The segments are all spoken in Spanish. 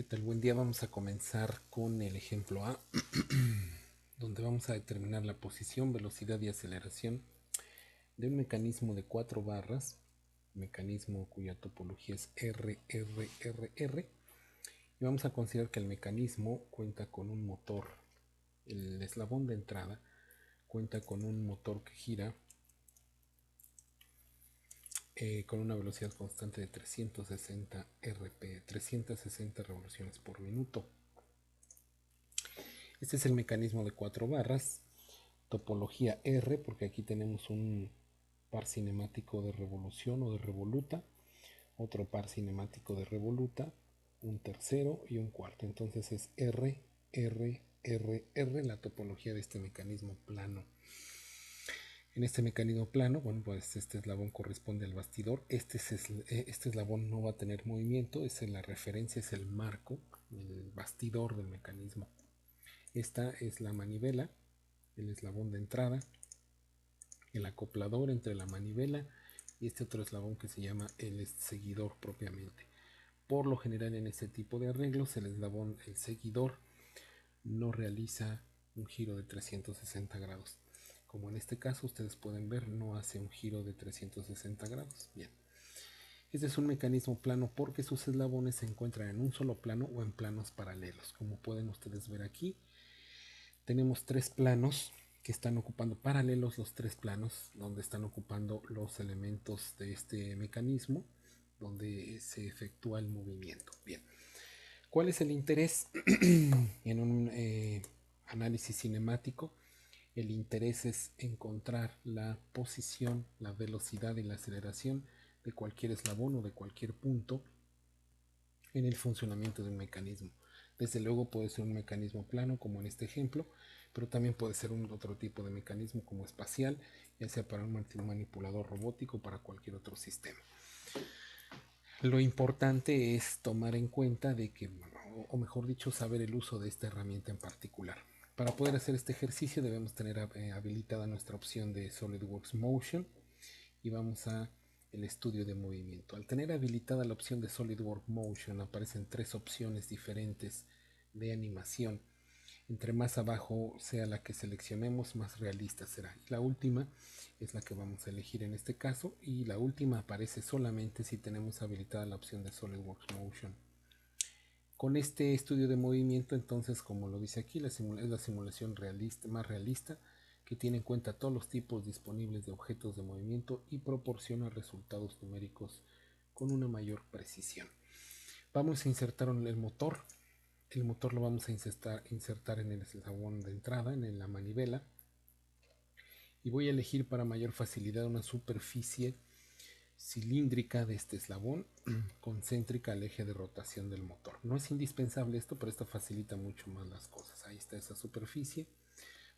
¿Qué tal? Buen día. Vamos a comenzar con el ejemplo A, donde vamos a determinar la posición, velocidad y aceleración de un mecanismo de 4 barras, mecanismo cuya topología es RRRR, y vamos a considerar que el mecanismo cuenta con un motor, el eslabón de entrada cuenta con un motor que gira con una velocidad constante de 360 RP, 360 revoluciones por minuto. Este es el mecanismo de 4 barras, topología R, porque aquí tenemos un par cinemático de revolución o de revoluta, otro par cinemático de revoluta, un tercero y un cuarto. Entonces es R, R, R, R, la topología de este mecanismo plano. En este mecanismo plano, bueno, pues este eslabón corresponde al bastidor. Este eslabón no va a tener movimiento, la referencia es el marco, el bastidor del mecanismo. Esta es la manivela, el eslabón de entrada, el acoplador entre la manivela y este otro eslabón que se llama el seguidor propiamente. Por lo general en este tipo de arreglos el seguidor no realiza un giro de 360 grados. Como en este caso ustedes pueden ver, no hace un giro de 360 grados. Bien. Este es un mecanismo plano porque sus eslabones se encuentran en un solo plano o en planos paralelos. Como pueden ustedes ver aquí, tenemos tres planos que están ocupando paralelos, los tres planos donde están ocupando los elementos de este mecanismo donde se efectúa el movimiento. Bien, ¿cuál es el interés en un análisis cinemático? El interés es encontrar la posición, la velocidad y la aceleración de cualquier eslabón o de cualquier punto en el funcionamiento de un mecanismo. Desde luego puede ser un mecanismo plano como en este ejemplo, pero también puede ser otro tipo de mecanismo como espacial, ya sea para un manipulador robótico o para cualquier otro sistema. Lo importante es tomar en cuenta de que, o mejor dicho, saber el uso de esta herramienta en particular. Para poder hacer este ejercicio debemos tener habilitada nuestra opción de SolidWorks Motion y vamos a el estudio de movimiento. Al tener habilitada la opción de SolidWorks Motion aparecen tres opciones diferentes de animación. Entre más abajo sea la que seleccionemos, más realista será. La última es la que vamos a elegir en este caso y la última aparece solamente si tenemos habilitada la opción de SolidWorks Motion. Con este estudio de movimiento, entonces, como lo dice aquí, es la simulación más realista que tiene en cuenta todos los tipos disponibles de objetos de movimiento y proporciona resultados numéricos con una mayor precisión. Vamos a insertar el motor. El motor lo vamos a insertar en el eslabón de entrada, en la manivela. Y voy a elegir para mayor facilidad una superficie cilíndrica de este eslabón concéntrica al eje de rotación del motor. No es indispensable esto, pero esto facilita mucho más las cosas. Ahí está esa superficie.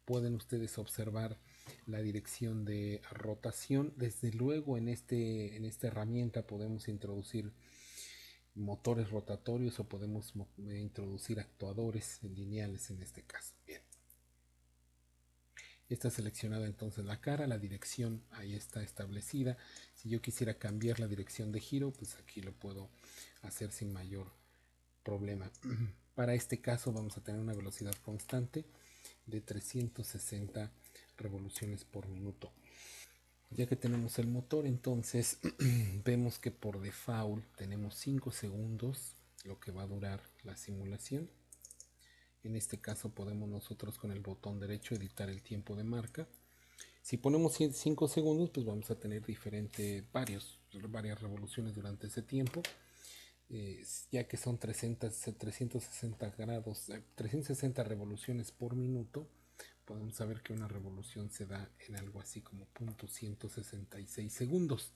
Pueden ustedes observar la dirección de rotación. Desde luego en esta herramienta podemos introducir motores rotatorios o podemos introducir actuadores lineales en este caso. Bien. Está seleccionada entonces la cara, la dirección ahí está establecida. Si yo quisiera cambiar la dirección de giro, pues aquí lo puedo hacer sin mayor problema. Para este caso vamos a tener una velocidad constante de 360 revoluciones por minuto. Ya que tenemos el motor, entonces vemos que por default tenemos 5 segundos, lo que va a durar la simulación. En este caso podemos nosotros con el botón derecho editar el tiempo de marca. Si ponemos 5 segundos, pues vamos a tener varias revoluciones durante ese tiempo, ya que son 360 grados, 360 revoluciones por minuto. Podemos saber que una revolución se da en algo así como 0.166 segundos.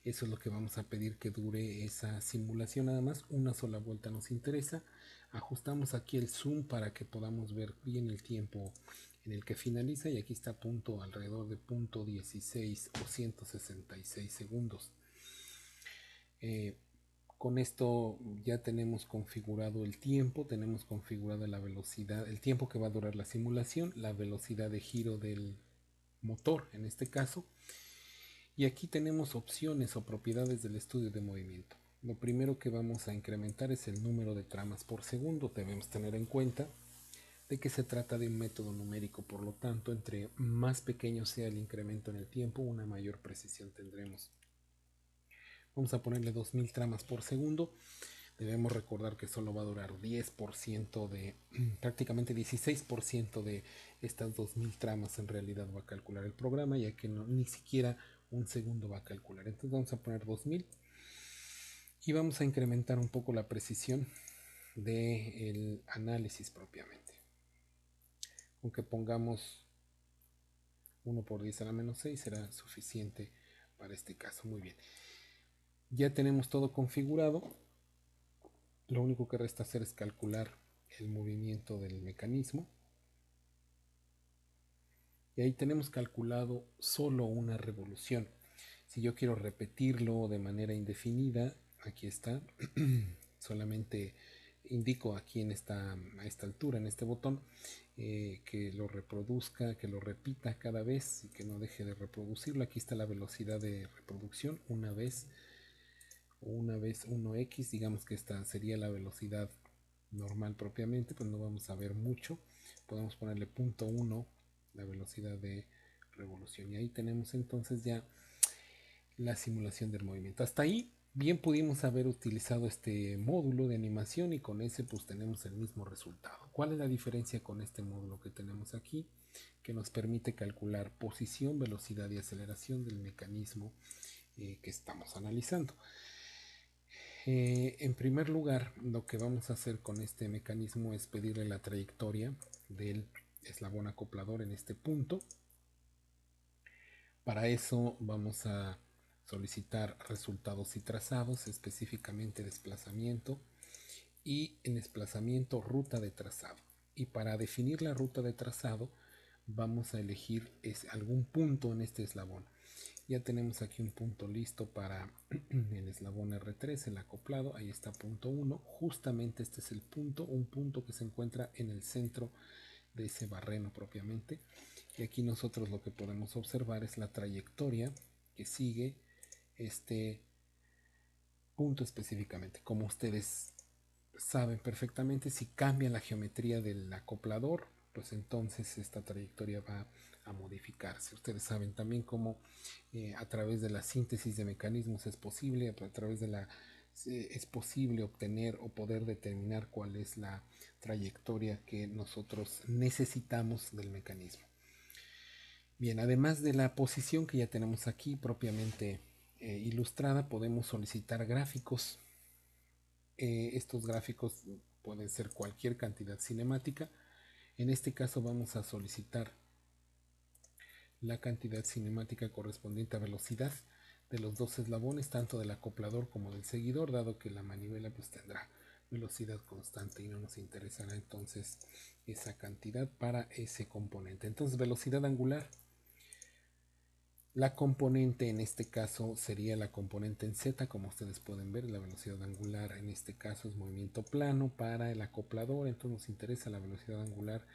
Eso es lo que vamos a pedir que dure esa simulación. Nada más una sola vuelta nos interesa. Ajustamos aquí el zoom para que podamos ver bien el tiempo en el que finaliza, y aquí está alrededor de 0.16 o 166 segundos. Con esto ya tenemos configurado el tiempo, tenemos configurada la velocidad, el tiempo que va a durar la simulación, la velocidad de giro del motor en este caso, y aquí tenemos opciones o propiedades del estudio de movimiento. Lo primero que vamos a incrementar es el número de tramas por segundo. Debemos tener en cuenta de que se trata de un método numérico, por lo tanto, entre más pequeño sea el incremento en el tiempo, una mayor precisión tendremos. Vamos a ponerle 2000 tramas por segundo. Debemos recordar que solo va a durar 10% de, prácticamente 16% de estas 2000 tramas en realidad va a calcular el programa, ya que no, ni siquiera un segundo va a calcular. Entonces vamos a poner 2000 y vamos a incrementar un poco la precisión del análisis propiamente. Aunque pongamos 1 por 10 a la menos 6 será suficiente para este caso. Muy bien. Ya tenemos todo configurado. Lo único que resta hacer es calcular el movimiento del mecanismo. Y ahí tenemos calculado solo una revolución. Si yo quiero repetirlo de manera indefinida, aquí está, solamente indico aquí a esta altura, en este botón, que lo reproduzca, que lo repita cada vez y que no deje de reproducirlo. Aquí está la velocidad de reproducción, una vez 1x, digamos que esta sería la velocidad normal propiamente, pues no vamos a ver mucho. Podemos ponerle 0.1 la velocidad de revolución y ahí tenemos entonces ya la simulación del movimiento. Hasta ahí bien pudimos haber utilizado este módulo de animación y con ese pues tenemos el mismo resultado. ¿Cuál es la diferencia con este módulo que tenemos aquí? Que nos permite calcular posición, velocidad y aceleración del mecanismo que estamos analizando. En primer lugar, lo que vamos a hacer con este mecanismo es pedirle la trayectoria del eslabón acoplador en este punto. Para eso vamos a solicitar resultados y trazados, específicamente desplazamiento y en desplazamiento ruta de trazado. Y para definir la ruta de trazado vamos a elegir algún punto en este eslabón. Ya tenemos aquí un punto listo para el eslabón R3, el acoplado. Ahí está punto 1. Justamente este es el punto, un punto que se encuentra en el centro de ese barreno propiamente. Y aquí nosotros lo que podemos observar es la trayectoria que sigue este punto específicamente. Como ustedes saben perfectamente, si cambia la geometría del acoplador, pues entonces esta trayectoria va a modificarse. Ustedes saben también cómo a través de la síntesis de mecanismos es posible, a través de la es posible obtener o poder determinar cuál es la trayectoria que nosotros necesitamos del mecanismo. Bien, además de la posición que ya tenemos aquí propiamente ilustrada, podemos solicitar gráficos. Estos gráficos pueden ser cualquier cantidad cinemática. En este caso vamos a solicitar la cantidad cinemática correspondiente a velocidad de los dos eslabones, tanto del acoplador como del seguidor, dado que la manivela pues tendrá velocidad constante y no nos interesará entonces esa cantidad para ese componente. Entonces velocidad angular, la componente en este caso sería la componente en Z, como ustedes pueden ver, la velocidad angular en este caso es movimiento plano para el acoplador, entonces nos interesa la velocidad angular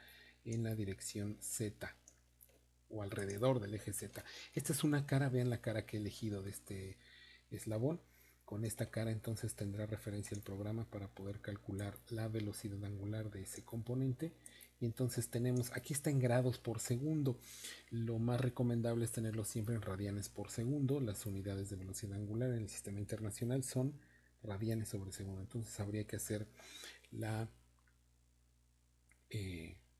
en la dirección Z o alrededor del eje Z. Esta es una cara, vean la cara que he elegido de este eslabón. Con esta cara entonces tendrá referencia el programa para poder calcular la velocidad angular de ese componente. Y entonces tenemos, aquí está en grados por segundo. Lo más recomendable es tenerlo siempre en radianes por segundo. Las unidades de velocidad angular en el sistema internacional son radianes sobre segundo. Entonces habría que hacer la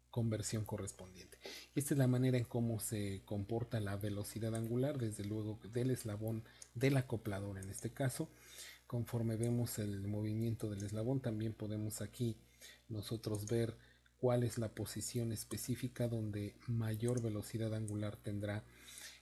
conversión correspondiente. Esta es la manera en cómo se comporta la velocidad angular, desde luego del eslabón del acoplador en este caso. Conforme vemos el movimiento del eslabón, también podemos aquí nosotros ver cuál es la posición específica donde mayor velocidad angular tendrá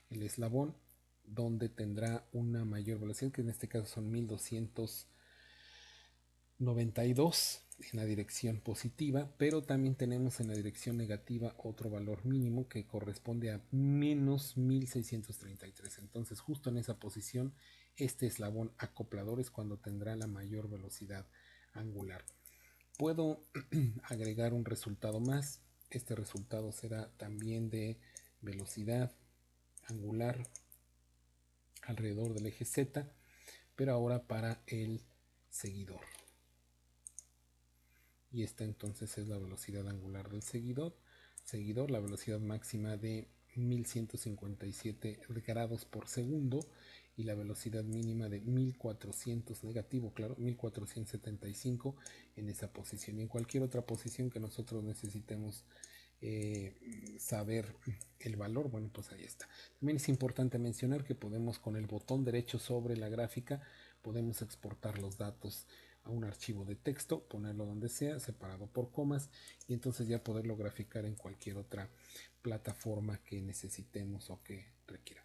el eslabón, donde tendrá una mayor velocidad, que en este caso son 1292 en la dirección positiva, pero también tenemos en la dirección negativa otro valor mínimo que corresponde a menos 1633. Entonces justo en esa posición este eslabón acoplador es cuando tendrá la mayor velocidad angular. Puedo agregar un resultado más. Este resultado será también de velocidad angular alrededor del eje Z, pero ahora para el seguidor. Y esta entonces es la velocidad angular del seguidor, la velocidad máxima de 1157 grados por segundo y la velocidad mínima de 1400 negativo, claro, 1475 en esa posición. Y en cualquier otra posición que nosotros necesitemos saber el valor, bueno, pues ahí está. También es importante mencionar que podemos, con el botón derecho sobre la gráfica, podemos exportar los datos a un archivo de texto, ponerlo donde sea, separado por comas, y entonces ya poderlo graficar en cualquier otra plataforma que necesitemos o que requiera.